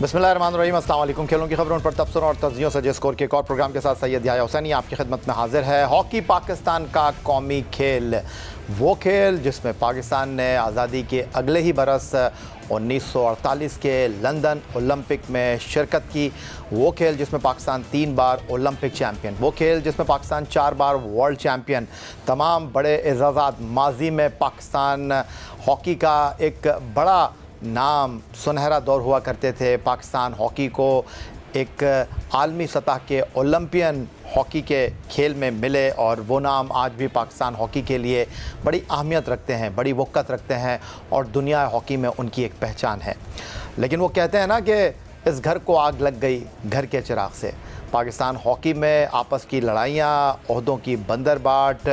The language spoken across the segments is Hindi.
बिस्मिल्लाहिर्रहमानिर्रहीम, अस्सलाम वालेकुम। खेलों की खबरों पर तबसरों और तज्जियों से जिस स्कोर के एक और प्रोग्राम के साथ सैयद याह्या हुसैनी आपकी खिदमत में हाजिर है। हॉकी पाकिस्तान का कौमी खेल, वो खेल जिसमें पाकिस्तान ने आज़ादी के अगले ही बरस 1948 के लंदन ओलंपिक में शिरकत की, वो खेल जिसमें पाकिस्तान 3 बार ओलंपिक चैम्पियन, वो खेल जिसमें पाकिस्तान 4 बार वर्ल्ड चैम्पियन, तमाम बड़े एजाज़ात। माजी में पाकिस्तान हॉकी का एक बड़ा नाम, सुनहरा दौर हुआ करते थे। पाकिस्तान हॉकी को एक आलमी सतह के ओलंपियन हॉकी के खेल में मिले और वो नाम आज भी पाकिस्तान हॉकी के लिए बड़ी अहमियत रखते हैं, बड़ी वक़्त रखते हैं और दुनिया हॉकी में उनकी एक पहचान है। लेकिन वो कहते हैं ना कि इस घर को आग लग गई घर के चिराग से। पाकिस्तान हॉकी में आपस की लड़ाइयाँ, ओहदों की बंदरबाट,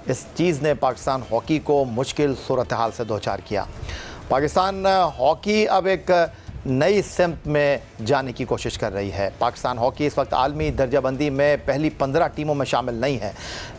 इस चीज़ ने पाकिस्तान हॉकी को मुश्किल सूरत हाल से दो चार किया। पाकिस्तान हॉकी अब एक नई सिमत में जाने की कोशिश कर रही है। पाकिस्तान हॉकी इस वक्त आलमी दर्जाबंदी में पहली 15 टीमों में शामिल नहीं है,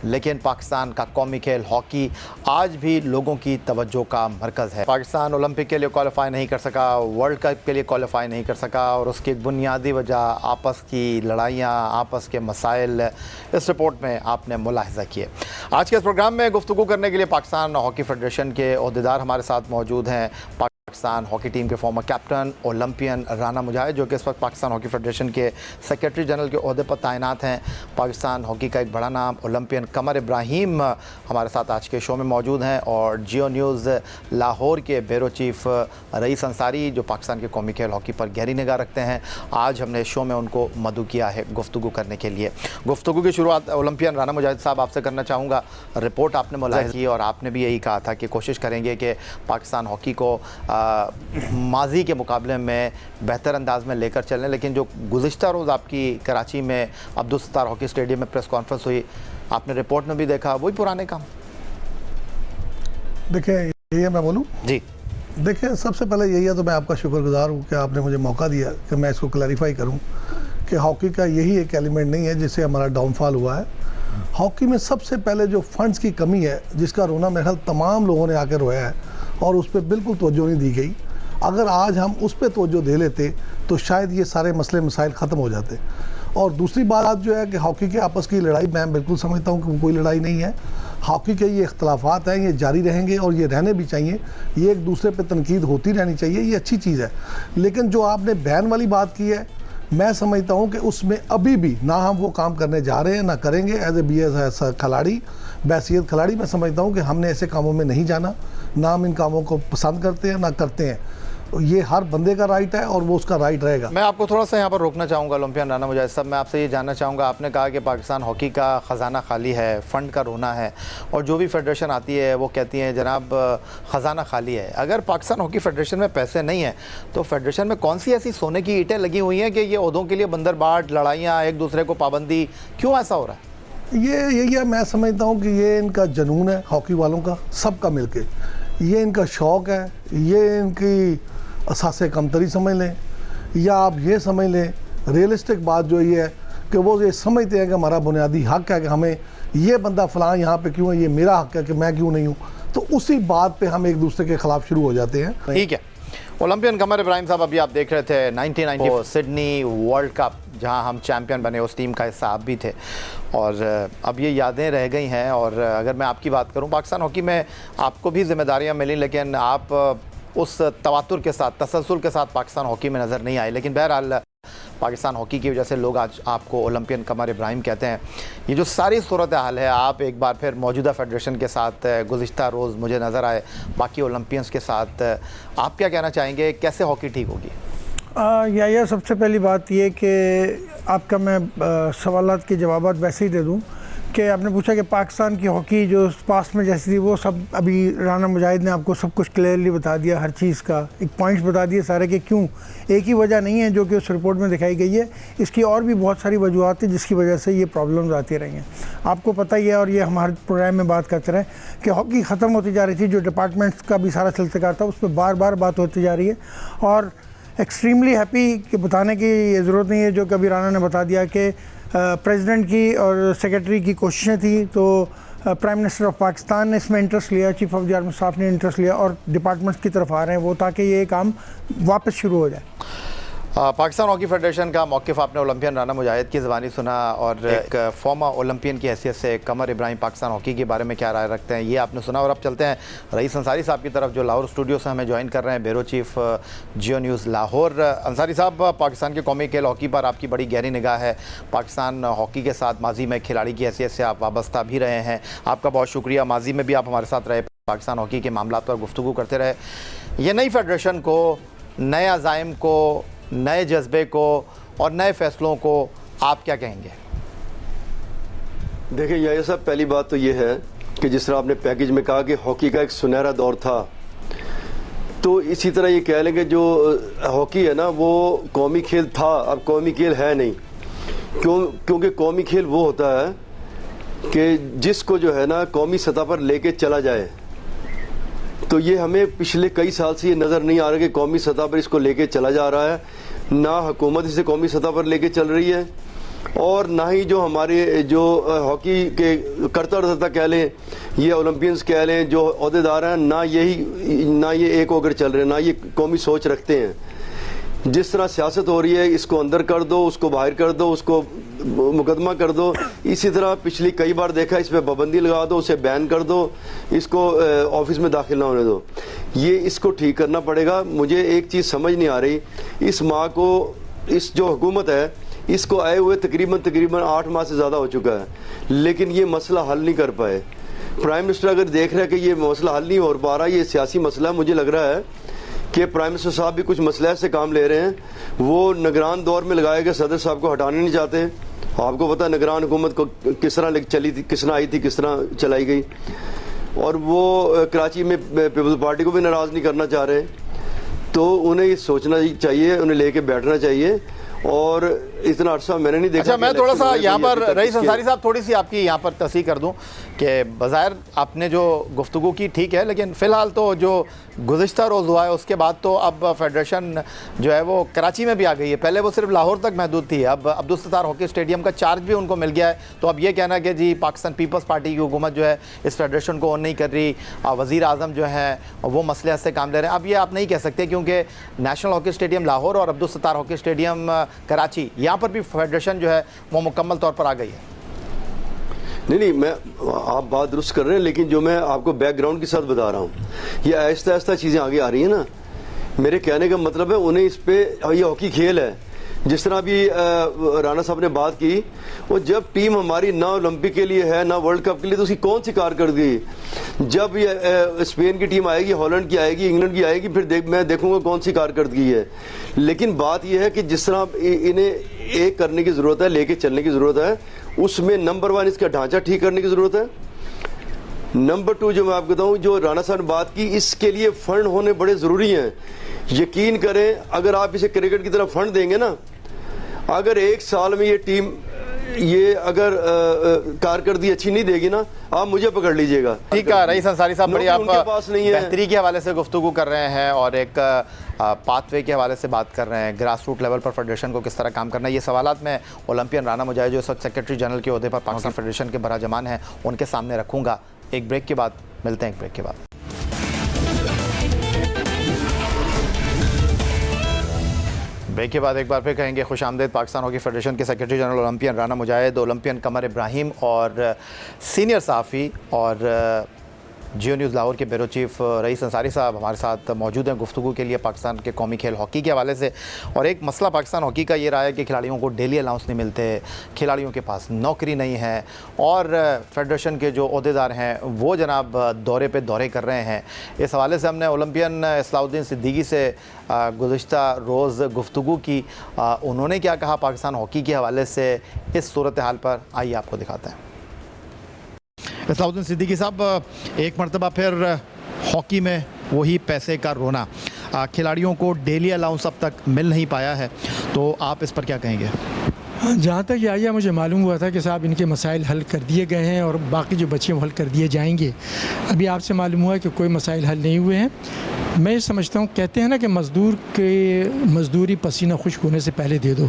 लेकिन पाकिस्तान का कौमी खेल हॉकी आज भी लोगों की तवज्जो का मरकज़ है। पाकिस्तान ओलंपिक के लिए क्वालिफाई नहीं कर सका, वर्ल्ड कप के लिए क्वालिफाई नहीं कर सका और उसकी एक बुनियादी वजह आपस की लड़ाइयाँ, आपस के मसाइल इस रिपोर्ट में आपने मुलाहिजा किए। आज के इस प्रोग्राम में गुफ्तगू करने के लिए पाकिस्तान हॉकी फेडरेशन के ओहदेदार हमारे साथ मौजूद हैं। पाकिस्तान हॉकी टीम के फॉर्मर कैप्टन ओलंपियन राना मुजाहिद, जो कि इस वक्त पाकिस्तान हॉकी फेडरेशन के सेक्रेटरी जनरल के ओहदे पर तैनात हैं। पाकिस्तान हॉकी का एक बड़ा नाम ओलंपियन कमर इब्राहिम हमारे साथ आज के शो में मौजूद हैं और जियो न्यूज़ लाहौर के ब्यूरो चीफ रईस अंसारी, जो पाकिस्तान के कौमी खेल हॉकी पर गहरी निगाह रखते हैं। आज हमने शो में उनको मदऊ किया है गुफ्तगू करने के लिए। गुफ्तगू की शुरुआत ओलंपियन राना मुजाहिद साहब आपसे करना चाहूँगा। रिपोर्ट आपने मुलाहिजा की और आपने भी यही कहा था कि कोशिश करेंगे कि पाकिस्तान हॉकी को माजी के मुकाबले में बेहतर अंदाज में लेकर चलें, लेकिन जो गुज़िश्ता रोज़ आपकी कराची में अब्दुल सत्तार हॉकी स्टेडियम में प्रेस कॉन्फ्रेंस हुई, आपने रिपोर्ट में भी देखा वही पुराने काम। देखिए, ये मैं बोलूँ जी, देखिए सबसे पहले यही है तो मैं आपका शुक्रगुजार हूँ कि आपने मुझे मौका दिया कि मैं इसको क्लैरिफाई करूँ कि हॉकी का यही एक एलिमेंट नहीं है जिससे हमारा डाउनफॉल हुआ है। हॉकी में सबसे पहले जो फंड्स की कमी है, जिसका रोना मेरे ख्याल तमाम लोगों ने आकर रोया है और उस पर बिल्कुल तवज्जो नहीं दी गई। अगर आज हम उस पर तवज्जो दे लेते तो शायद ये सारे मसले मसाइल ख़त्म हो जाते। और दूसरी बात जो है कि हॉकी के आपस की लड़ाई, मैं बिल्कुल समझता हूँ कि कोई लड़ाई नहीं है। हॉकी के ये इख्तलाफात हैं, ये जारी रहेंगे और ये रहने भी चाहिए। ये एक दूसरे पे तनकीद होती रहनी चाहिए, ये अच्छी चीज़ है। लेकिन जो आपने बैन वाली बात की है, मैं समझता हूँ कि उसमें अभी भी ना हम वो काम करने जा रहे हैं ना करेंगे। एज ए BS खिलाड़ी, बैसियत खिलाड़ी, मैं समझता हूँ कि हमने ऐसे कामों में नहीं जाना। ना हम इन कामों को पसंद करते हैं ना करते हैं। ये हर बंदे का राइट है और वो उसका राइट रहेगा। मैं आपको थोड़ा सा यहाँ पर रोकना चाहूँगा ओलंपियन राना मुजाहिद साहब। मैं आपसे ये जानना चाहूँगा, आपने कहा कि पाकिस्तान हॉकी का ख़जाना खाली है, फ़ंड का रोना है और जो भी फेडरेशन आती है वो कहती है जनाब ख़जाना खाली है। अगर पाकिस्तान हॉकी फेडरेशन में पैसे नहीं हैं तो फेडरेशन में कौन सी ऐसी सोने की ईंटें लगी हुई हैं कि ये ओहदों के लिए बंदरबाट, लड़ाइयाँ, एक दूसरे को पाबंदी, क्यों ऐसा हो रहा है? ये मैं समझता हूँ कि ये इनका जुनून है हॉकी वालों का, सबका मिलके। ये इनका शौक़ है, ये इनकी असासे कमतरी समझ लें या आप ये समझ लें, रियलिस्टिक बात जो ये है कि वो ये समझते हैं कि हमारा बुनियादी हक़ है कि हमें ये बंदा फ़लाँ यहाँ पे क्यों है, ये मेरा हक़ है कि मैं क्यों नहीं हूँ। तो उसी बात पे हम एक दूसरे के ख़िलाफ़ शुरू हो जाते हैं। ठीक है, ओलंपियन कमर इब्राहिम साहब, अभी आप देख रहे थे 1990 सिडनी वर्ल्ड कप जहां हम चैंपियन बने, उस टीम का हिस्सा आप भी थे और अब ये यादें रह गई हैं। और अगर मैं आपकी बात करूं, पाकिस्तान हॉकी में आपको भी जिम्मेदारियां मिली, लेकिन आप उस तवातुर के साथ, तसलसल के साथ पाकिस्तान हॉकी में नज़र नहीं आए। लेकिन बहरहाल पाकिस्तान हॉकी की वजह से लोग आज आपको ओलंपियन कमर इब्राहिम कहते हैं। ये जो सारी सूरत हाल है, आप एक बार फिर मौजूदा फेडरेशन के साथ गुज़िश्ता रोज़ मुझे नज़र आए बाकी ओलंपियंस के साथ, आप क्या कहना चाहेंगे, कैसे हॉकी ठीक होगी? या सबसे पहली बात ये कि आपका मैं सवालात के जवाबात वैसे ही दे दूं कि आपने पूछा कि पाकिस्तान की हॉकी जो पास्ट में जैसी थी वो सब, अभी राना मुजाहिद ने आपको सब कुछ क्लियरली बता दिया, हर चीज़ का एक पॉइंट्स बता दिए सारे कि क्यों। एक ही वजह नहीं है जो कि उस रिपोर्ट में दिखाई गई है, इसकी और भी बहुत सारी वजूहत है जिसकी वजह से ये प्रॉब्लम्स आती रही हैं। आपको पता ही है और ये हमारे प्रोग्राम में बात करते रहे कि हॉकी ख़त्म होती जा रही थी, जो डिपार्टमेंट्स का भी सारा सिलसिला था उस पर बार बार बात होती जा रही है। और एक्सट्रीमली हैप्पी कि बताने की ज़रूरत नहीं है, जो कभी राना ने बता दिया कि प्रेसिडेंट की और सेक्रेटरी की कोशिशें थी, तो प्राइम मिनिस्टर ऑफ पाकिस्तान ने इसमें इंटरेस्ट लिया, chief of the army staff ने इंटरेस्ट लिया और डिपार्टमेंट्स की तरफ आ रहे हैं वो, ताकि ये काम वापस शुरू हो जाए। पाकिस्तान हॉकी फेडरेशन का मौक़िफ़ आपने ओलंपियन राना मुजाहिद की ज़बानी सुना और एक फॉर्मर ओलंपियन की हैसियत से कमर इब्राहिम पाकिस्तान हॉकी के बारे में क्या राय रखते हैं ये आपने सुना। और अब चलते हैं रईस अंसारी साहब की तरफ जो लाहौर स्टूडियो से हमें ज्वाइन कर रहे हैं, ब्यूरो चीफ जियो न्यूज़ लाहौर। अंसारी साहब, पाकिस्तान के कौमी खेल हॉकी पर आपकी बड़ी गहरी निगाह है, पाकिस्तान हॉकी के साथ माजी में खिलाड़ी की हैसियत से आप वाबस्ता भी रहे हैं, आपका बहुत शुक्रिया। माजी में भी आप हमारे साथ रहे, पाकिस्तान हॉकी के मामला पर गुफ्तगू करते रहे। ये नई फेडरेशन को, नए अज़ाइम को, नए जज्बे को और नए फैसलों को आप क्या कहेंगे? देखिए ये सब, पहली बात तो ये है कि जिस तरह आपने पैकेज में कहा कि हॉकी का एक सुनहरा दौर था, तो इसी तरह ये कह लेंगे जो हॉकी है ना वो कौमी खेल था, अब कौमी खेल है नहीं। क्योंकि कौमी खेल वो होता है कि जिसको जो है ना कौमी सतह पर लेके चला जाए। तो ये हमें पिछले कई साल से ये नज़र नहीं आ रहा कि कौमी सतह पर इसको लेके चला जा रहा है, ना हुकूमत इसे कौमी सतह पर लेके चल रही है और ना ही जो हमारे जो हॉकी के करता धरता कह लें, ये ओलंपियंस कह लें, जो अहदेदार हैं, ना ये एक होकर चल रहे हैं, ना ये कौमी सोच रखते हैं। जिस तरह सियासत हो रही है, इसको अंदर कर दो, उसको बाहर कर दो, उसको मुकदमा कर दो, इसी तरह पिछली कई बार देखा, इस पर पाबंदी लगा दो, उसे बैन कर दो, इसको ऑफिस में दाखिल ना होने दो। ये इसको ठीक करना पड़ेगा। मुझे एक चीज़ समझ नहीं आ रही, इस माह को, इस जो हुकूमत है इसको आए हुए तकरीबन 8 माह से ज़्यादा हो चुका है, लेकिन ये मसला हल नहीं कर पाए। प्राइम मिनिस्टर अगर देख रहे हैं कि ये मसला हल नहीं हो पा रहा, ये सियासी मसला है, मुझे लग रहा है कि प्राइम मिनिस्टर साहब भी कुछ मसले से काम ले रहे हैं। वो निगरान दौर में लगाए गए सदर साहब को हटाने नहीं चाहते। आपको पता है निगरान हुकूमत को किस तरह चली थी, किस तरह आई थी, किस तरह चलाई गई, और वो कराची में पीपल्स पार्टी को भी नाराज़ नहीं करना चाह रहे। तो उन्हें ये सोचना चाहिए, उन्हें लेके बैठना चाहिए। और इतना अर्सा मैंने नहीं देखा। अच्छा, मैं थोड़ा सा यहाँ पर रईस अंसारी साहब थोड़ी सी आपकी यहाँ पर तस्दीक कर दूँ कि बज़ाहिर आपने जो गुफ्तगू की ठीक है, लेकिन फ़िलहाल तो जो गुज़िश्ता रोज़ हुआ है उसके बाद तो अब फेडरेशन जो है वो कराची में भी आ गई है। पहले वो सिर्फ लाहौर तक महदूद थी, अब अब्दुल सत्तार हॉकी स्टेडियम का चार्ज भी उनको मिल गया है। तो अब ये कहना कि जी पाकिस्तान पीपल्स पार्टी की हुकूमत जो है इस फेडरेशन को ऑन नहीं कर रही, वज़ीर आज़म जो है वो मसले से काम ले रहे हैं, अब ये आप नहीं कह सकते क्योंकि नेशनल हॉकी स्टेडियम लाहौर और अब्दुल सत्तार हॉकी स्टेडियम कराची, यहाँ पर भी फेडरेशन जो है वो मुकम्मल तौर पर आ गई है। नहीं, मैं आप बात दुरुस्त कर रहे हैं, लेकिन जो मैं आपको बैकग्राउंड के साथ बता रहा हूँ, ये आहिस्ता आहिस्ता चीज़ें आगे आ रही हैं ना। मेरे कहने का मतलब है उन्हें इस पे, ये हॉकी खेल है। जिस तरह अभी राना साहब ने बात की, वो जब टीम हमारी ना ओलंपिक के लिए है ना वर्ल्ड कप के लिए, तो उसकी कौन सी कारकर्दगी। जब ये स्पेन की टीम आएगी, हॉलैंड की आएगी, इंग्लैंड की आएगी, फिर मैं देखूंगा कौन सी कारकर्दगी है। लेकिन बात यह है कि जिस तरह इन्हें एक करने की ज़रूरत है, लेके चलने की ज़रूरत है, उसमें नंबर 1 इसका ढांचा ठीक करने की ज़रूरत है। नंबर 2 जो मैं आपको बताऊं, जो राना साहब ने बात की, इसके लिए फंड होने बड़े ज़रूरी हैं। यकीन करें, अगर आप इसे क्रिकेट की तरह फंड देंगे ना, अगर 1 साल में ये टीम ये अगर कारकर्दगी अच्छी नहीं देगी ना, आप मुझे पकड़ लीजिएगा। ठीक है रईस अंसारी साहब, बड़ी आप पास नहीं है। बेहतरी के हवाले से गुफ्तगू कर रहे हैं और एक पाथवे के हवाले से बात कर रहे हैं, ग्रास रूट लेवल पर फेडरेशन को किस तरह काम करना है। ये सवालात मैं ओलंपियन राना मुजाहिद जो इस वक्त सेक्रेटरी जनरल के ओहदे पर पाकिस्तान फेडरेशन के बराजमान हैं उनके सामने रखूँगा। एक ब्रेक के बाद मिलते हैं, एक ब्रेक के बाद। ब्रेक के बाद एक बार फिर कहेंगे खुश आमदेद पाकिस्तान हॉकी फेडरेशन के सेक्रेटरी जनरल ओलंपियन राना मुजाहिद, ओलंपियन कमर इब्राहिम और सीनियर सहाफ़ी और जियो न्यूज़ लाहौर के ब्यूरो चीफ रईस अंसारी साहब हमारे साथ मौजूद हैं गुफ्तगू के लिए पाकिस्तान के कौमी खेल हॉकी के हवाले से। और एक मसला पाकिस्तान हॉकी का ये रहा है कि खिलाड़ियों को डेली अलाउंस नहीं मिलते, खिलाड़ियों के पास नौकरी नहीं है और फेडरेशन के जो अहदेदार हैं वो जनाब दौरे पे दौरे कर रहे हैं। इस हवाले से हमने ओलंपियन इस्लाउद्दीन सिद्दीकी से गुज़िश्ता रोज़ गुफ्तगू की। उन्होंने क्या कहा पाकिस्तान हॉकी के हवाले से इस सूरत हाल पर, आइए आपको दिखाते हैं। इस्लाउद्दीन सिद्दीकी साहब, एक मरतबा फिर हॉकी में वही पैसे का रोना, खिलाड़ियों को डेली अलाउंस अब तक मिल नहीं पाया है, तो आप इस पर क्या कहेंगे? जहाँ तक आया मुझे मालूम हुआ था कि साहब इनके मसाइल हल कर दिए गए हैं और बाकी जो बच्चे हल कर दिए जाएंगे। अभी आपसे मालूम हुआ कि कोई मसाइल हल नहीं हुए हैं। मैं ये समझता हूँ, कहते हैं ना कि मज़दूरी पसीना खुश्क होने से पहले दे दो।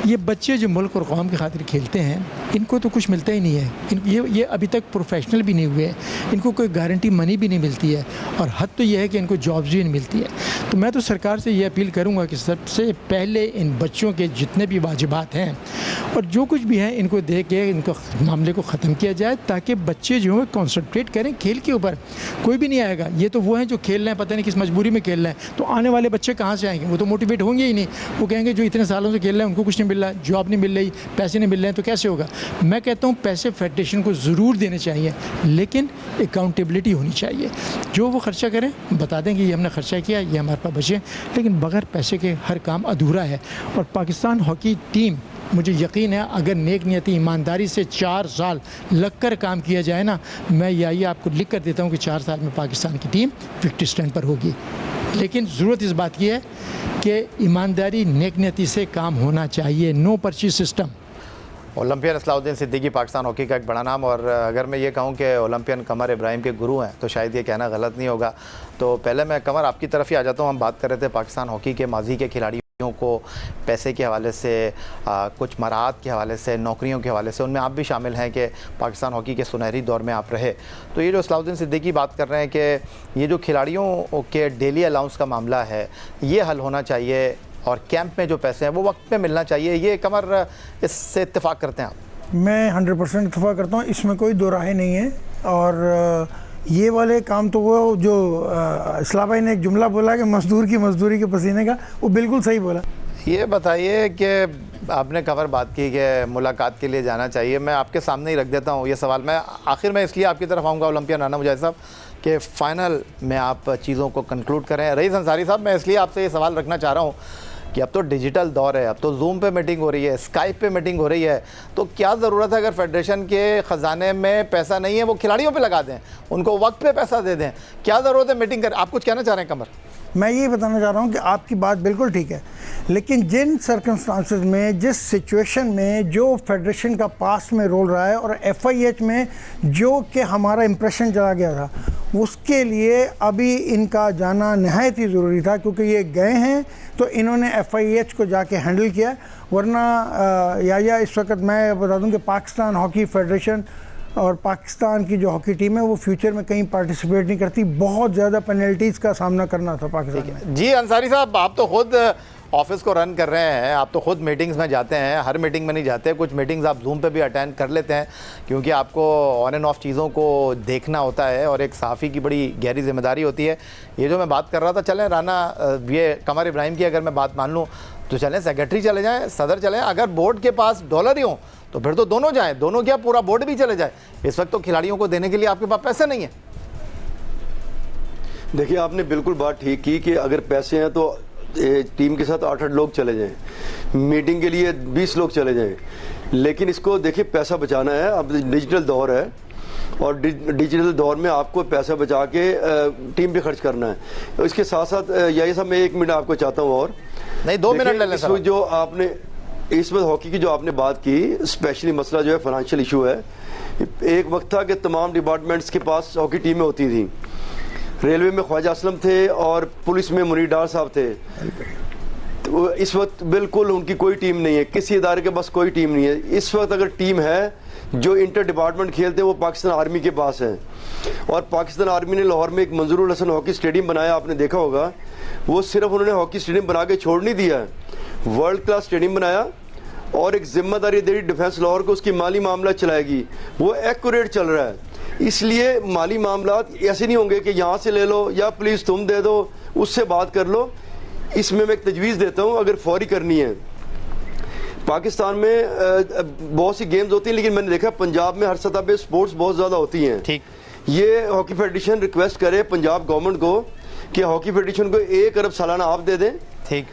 ये बच्चे जो मुल्क और कौम की खातिर खेलते हैं, इनको तो कुछ मिलता ही नहीं है। ये अभी तक प्रोफेशनल भी नहीं हुए हैं, इनको कोई गारंटी मनी भी नहीं मिलती है और हद तो ये है कि इनको जॉब्स भी नहीं मिलती है। तो मैं तो सरकार से ये अपील करूँगा कि सबसे पहले इन बच्चों के जितने भी वाजिबात हैं और जो कुछ भी है इनको दे के इनको मामले को ख़त्म किया जाए, ताकि बच्चे जो हैं कॉन्सनट्रेट करें खेल के ऊपर। कोई भी नहीं आएगा, ये तो वो हैं जो खेल रहे हैं, पता नहीं किस मजबूरी में खेल रहे हैं। तो आने वाले बच्चे कहाँ से आएंगे? वो तो मोटिवेट होंगे ही नहीं। वो कहेंगे जो इतने सालों से खेल रहे हैं उनको कुछ नहीं मिल रहा, जॉब नहीं मिल रही, पैसे नहीं मिल रहे हैं, तो कैसे होगा? मैं कहता हूँ पैसे फेडरेशन को ज़रूर देने चाहिए, लेकिन अकाउंटेबिलिटी होनी चाहिए। जो वो खर्चा करें बता दें कि ये हमने खर्चा किया, ये हमारे पास बचे, लेकिन बगैर पैसे के हर काम अधूरा है। और पाकिस्तान हॉकी टीम, मुझे यकीन है अगर नेक नियति ईमानदारी से 4 साल लगकर काम किया जाए ना, मैं यही आपको लिख कर देता हूँ कि 4 साल में पाकिस्तान की टीम विक्ट्री स्टैंड पर होगी। लेकिन ज़रूरत इस बात की है कि ईमानदारी नेक नियति से काम होना चाहिए, नो पर्ची system. Olympian Aslauddin Siddiqui Pakistan hockey का एक बड़ा नाम, और अगर मैं ये कहूँ कि ओलंपियन कमर इब्राहिम के गुरु हैं तो शायद ये कहना गलत नहीं होगा। तो पहले मैं कमर आपकी तरफ ही आ जाता हूँ। हम बात कर रहे थे पाकिस्तान हॉकी के माजी के खिलाड़ियों को पैसे के हवाले से, कुछ मराहत के हवाले से, नौकरियों के हवाले से, उनमें आप भी शामिल हैं कि पाकिस्तान हॉकी के सुनहरी दौर में आप रहे। तो ये जो असलाउद्दीन सिद्दीकी बात कर रहे हैं कि ये जो खिलाड़ियों के डेली अलाउंस का मामला है ये हल होना चाहिए और कैंप में जो पैसे हैं वो वक्त पे मिलना चाहिए, ये कमर इससे इत्तेफाक करते हैं आप? मैं 100% इत्तेफाक करता हूँ, इसमें कोई दो राहें नहीं है। और ये वाले काम तो वो जो इस्लाम भाई ने एक जुमला बोला कि मजदूर की मजदूरी के पसीने का, वो बिल्कुल सही बोला। ये बताइए कि आपने कमर बात की कि मुलाकात के लिए जाना चाहिए। मैं आपके सामने ही रख देता हूँ ये सवाल। मैं आखिर में इसलिए आपकी तरफ आऊँगा ओलंपियन राना मुजाहिद साहब कि फ़ाइनल में आप चीज़ों को कंक्लूड करें। रईस अंसारी साहब, मैं इसलिए आपसे ये सवाल रखना चाह रहा हूँ कि अब तो डिजिटल दौर है, अब तो जूम पे मीटिंग हो रही है, स्काइप पे मीटिंग हो रही है, तो क्या ज़रूरत है अगर फेडरेशन के ख़जाने में पैसा नहीं है वो खिलाड़ियों पे लगा दें, उनको वक्त पे पैसा दे दें? क्या ज़रूरत है मीटिंग कर? आप कुछ कहना चाह रहे हैं कमर? मैं ये बताना चाह रहा हूँ कि आपकी बात बिल्कुल ठीक है, लेकिन जिन सर्कमस्टांसेस में, जिस सिचुएशन में जो फेडरेशन का पास्ट में रोल रहा है और FIH में जो कि हमारा इम्प्रेशन चला गया था, उसके लिए अभी इनका जाना नहायत ही ज़रूरी था, क्योंकि ये गए हैं तो इन्होंने FIH को जाके हैंडल किया। वरना या इस वक्त मैं बता दूं कि पाकिस्तान हॉकी फेडरेशन और पाकिस्तान की जो हॉकी टीम है वो फ्यूचर में कहीं पार्टिसिपेट नहीं करती। बहुत ज़्यादा पेनल्टीज़ का सामना करना था पाकिस्तान में। जी अंसारी साहब, आप तो खुद ऑफिस को रन कर रहे हैं, आप तो खुद मीटिंग्स में जाते हैं, हर मीटिंग में नहीं जाते, कुछ मीटिंग्स आप जूम पे भी अटेंड कर लेते हैं क्योंकि आपको ऑन एंड ऑफ चीज़ों को देखना होता है और एक सहाफ़ी की बड़ी गहरी जिम्मेदारी होती है। ये जो मैं बात कर रहा था, चलें राना, ये कमर इब्राहिम की अगर मैं बात मान लूँ तो चलें सेक्रेटरी चले जाएँ, सदर चलें, अगर बोर्ड के पास डॉलर ही हों तो फिर तो दोनों जाएँ, दोनों क्या पूरा बोर्ड भी चले जाए। इस वक्त तो खिलाड़ियों को देने के लिए आपके पास पैसे नहीं है। देखिए, आपने बिल्कुल बात ठीक की कि अगर पैसे हैं तो टीम के साथ 8-8 लोग चले जाएं, मीटिंग के लिए 20 लोग चले जाएं, लेकिन इसको देखिए पैसा बचाना है। अब डिजिटल दौर है और डिजिटल दौर में आपको पैसा बचा के टीम पे खर्च करना है। इसके साथ साथ यही सब मैं 1 मिनट आपको चाहता हूँ और नहीं 2 मिनट ले लें सर। जो आपने इस वक्त हॉकी की जो आपने बात की, स्पेशली मसला जो है फाइनेंशियल इशू है। एक वक्त था कि तमाम डिपार्टमेंट्स के पास हॉकी टीमें होती थी। रेलवे में ख्वाजा असलम थे और पुलिस में मुनीर डार साहब थे। तो इस वक्त बिल्कुल उनकी कोई टीम नहीं है, किसी इदारे के पास कोई टीम नहीं है। इस वक्त अगर टीम है जो इंटर डिपार्टमेंट खेलते हैं वो पाकिस्तान आर्मी के पास है। और पाकिस्तान आर्मी ने लाहौर में एक मंजूरुल हसन हॉकी स्टेडियम बनाया, आपने देखा होगा। वो सिर्फ उन्होंने हॉकी स्टेडियम बना के छोड़ नहीं दिया है, वर्ल्ड क्लास स्टेडियम बनाया और एक जिम्मेदारी दे दी डिफेंस लाहौर को, उसकी माली मामला चलाएगी। वो एक्यूरेट चल रहा है, इसलिए माली मामला ऐसे नहीं होंगे कि यहाँ से ले लो या प्लीज़ तुम दे दो, उससे बात कर लो। इसमें मैं एक तजवीज़ देता हूँ, अगर फौरी करनी है। पाकिस्तान में बहुत सी गेम्स होती हैं, लेकिन मैंने देखा पंजाब में हर सतह पे स्पोर्ट्स बहुत ज़्यादा होती हैं। ठीक, ये हॉकी फेडरेशन रिक्वेस्ट करे पंजाब गवर्नमेंट को कि हॉकी फेडरेशन को 1 अरब सालाना आप दे दें। ठीक,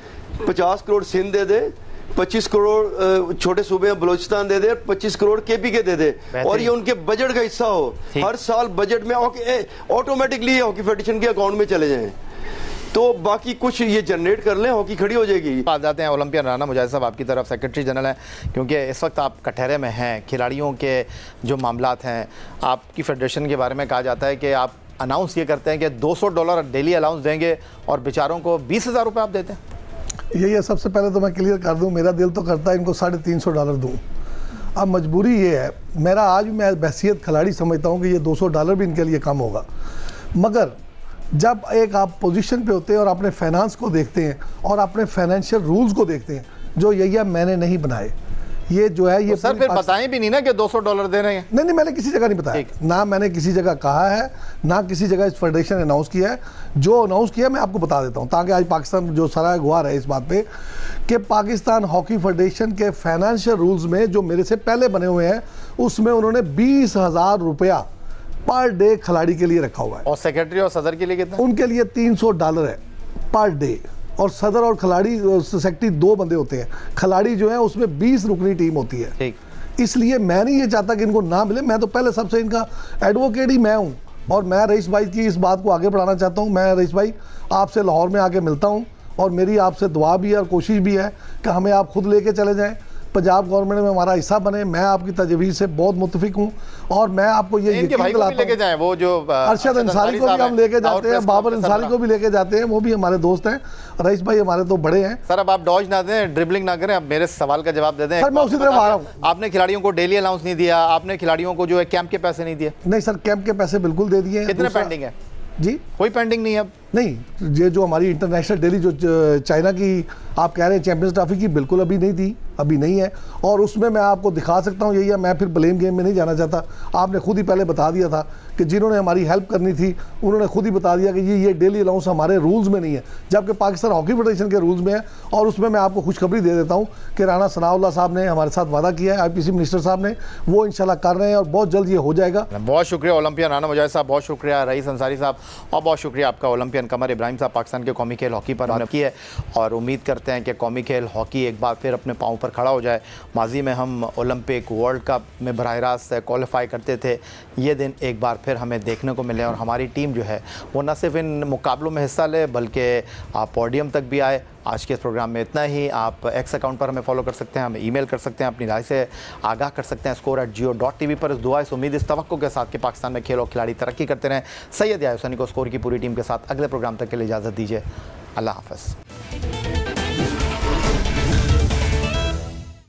50 करोड़ सिंध दे दे, 25 करोड़ छोटे सूबे बलूचिस्तान दे दे, 25 करोड़ KPK दे दे, और ये उनके बजट का हिस्सा हो। हर साल बजट में ऑटोमेटिकली हॉकी फेडरेशन के अकाउंट में चले जाएं। तो बाकी कुछ ये जनरेट कर लें, हॉकी खड़ी हो जाएगी। आ जाते हैं ओलंपियन राना मुजाहिद साहब आपकी तरफ, सेक्रेटरी जनरल हैं, क्योंकि इस वक्त आप कटहरे में हैं। खिलाड़ियों के जो मामलात हैं, आपकी फेडरेशन के बारे में कहा जाता है कि आप अनाउंस ये करते हैं कि $200 डेली अलाउंस देंगे और बेचारों को 20,000 रुपये आप देते हैं। यही है, सबसे पहले तो मैं क्लियर कर दूं, मेरा दिल तो करता है इनको $350 दूं। अब मजबूरी ये है, मेरा आज भी मैं बहसियत खिलाड़ी समझता हूँ कि ये $200 भी इनके लिए कम होगा, मगर जब एक आप पोजीशन पे होते हैं और अपने फाइनेंस को देखते हैं और अपने फाइनेंशियल रूल्स को देखते हैं, जो यही मैंने नहीं बनाए, ये जो है ये तो सर फिर बताएं भी नहीं ना कि $200 दे रहे हैं। नहीं, मैंने किसी जगह नहीं बताया, ना मैंने किसी जगह कहा है, ना किसी जगह इस फेडरेशन ने अनाउंस किया है। जो अनाउंस किया मैं आपको बता देता हूँ, ताकि आज पाकिस्तान जो सराय गुहार है इस बात पे कि पाकिस्तान हॉकी फेडरेशन के फाइनेंशियल रूल्स में जो मेरे से पहले बने हुए हैं, उसमें उन्होंने 20,000 रुपया पर डे खिलाड़ी के लिए रखा हुआ है। और सेक्रेटरी और सदर के लिए कितना? उनके लिए $300 है पर डे, और सदर और खिलाड़ी सेक्रेटरी 2 बंदे होते हैं। खिलाड़ी जो है उसमें 20 रुकनी टीम होती है। ठीक, इसलिए मैं नहीं ये चाहता कि इनको ना मिले, मैं तो पहले सबसे इनका एडवोकेट ही मैं हूँ, और मैं रईस भाई की इस बात को आगे बढ़ाना चाहता हूँ। मैं रईस भाई आपसे लाहौर में आके मिलता हूँ, और मेरी आपसे दुआ भी है और कोशिश भी है कि हमें आप खुद लेके चले जाएं, पंजाब गवर्नमेंट में हमारा हिस्सा बने। मैं आपकी तजवीज़ से बहुत मुतफिक हूँ, और मैं आपको ये इनके भाई को भी लेके जाएं, वो जो अरशद अंसारी को भी हम लेके जाते हैं, बाबर अंसारी को भी लेके जाते हैं, वो भी हमारे दोस्त हैं। रईस भाई हमारे तो बड़े हैं। सर अब आप डॉज ना दें, ड्रिबलिंग ना करें, अब मेरे सवाल का जवाब दे दें। सर मैं उसी तरफ आ रहा हूँ। आपने खिलाड़ियों को डेली अलाउंस नहीं दिया, आपने खिलाड़ियों को जो है कैंप के पैसे नहीं दिए। नहीं सर, कैंप के पैसे बिल्कुल दे दिए हैं। कितने पेंडिंग है? जी कोई पेंडिंग नहीं है अब? नहीं, ये जो हमारी इंटरनेशनल डेली जो चाइना की आप कह रहे हैं चैंपियंस ट्रॉफी की, बिल्कुल अभी नहीं थी, अभी नहीं है। और उसमें मैं आपको दिखा सकता हूँ, यही है, मैं फिर ब्लेम गेम में नहीं जाना चाहता। आपने खुद ही पहले बता दिया था कि जिन्होंने हमारी हेल्प करनी थी उन्होंने खुद ही बता दिया कि ये डेली अलाउंस हमारे रूल्स में नहीं है, जबकि पाकिस्तान हॉकी फेडरेशन के रूल्स में है। और उसमें मैं आपको खुशखबरी दे देता हूँ कि राणा सनाउल्लाह साहब ने हमारे साथ वादा किया है, IPC मिनिस्टर साहब ने, वो इंशाल्लाह कर रहे हैं और बहुत जल्द ये हो जाएगा। बहुत शुक्रिया ओलंपियन राना मुजाहिद साहब, बहुत शुक्रिया रईस अंसारी साहब, और बहुत शुक्रिया आपका ओलंपियन कमर इब्राहिम साहब, पाकिस्तान के कौमी खेल हॉकी पर बात की है। और उम्मीद करते हैं कि कौमी खेल हॉकी एक बार फिर अपने पाँव पर खड़ा हो जाए। माजी में हम ओलंपिक, वर्ल्ड कप में बराह रास्त क्वालिफाई करते थे, ये दिन एक बार फिर हमें देखने को मिले, और हमारी टीम जो है वो न सिर्फ इन मुकाबलों में हिस्सा ले, बल्कि आप पोडियम तक भी आए। आज के इस प्रोग्राम में इतना ही। आप एक्स अकाउंट पर हमें फॉलो कर सकते हैं, हमें ईमेल कर सकते हैं, अपनी राय से आगाह कर सकते हैं score@geo.tv पर। इस दुआ, इस उम्मीद, इस तवक्को के साथ कि पाकिस्तान में खेल और खिलाड़ी तरक्की करते रहें। सैयद याहिया हुसैनी को स्कोर की पूरी टीम के साथ अगले प्रोग्राम तक के लिए इजाज़त दीजिए। अल्लाह हाफ़िज़।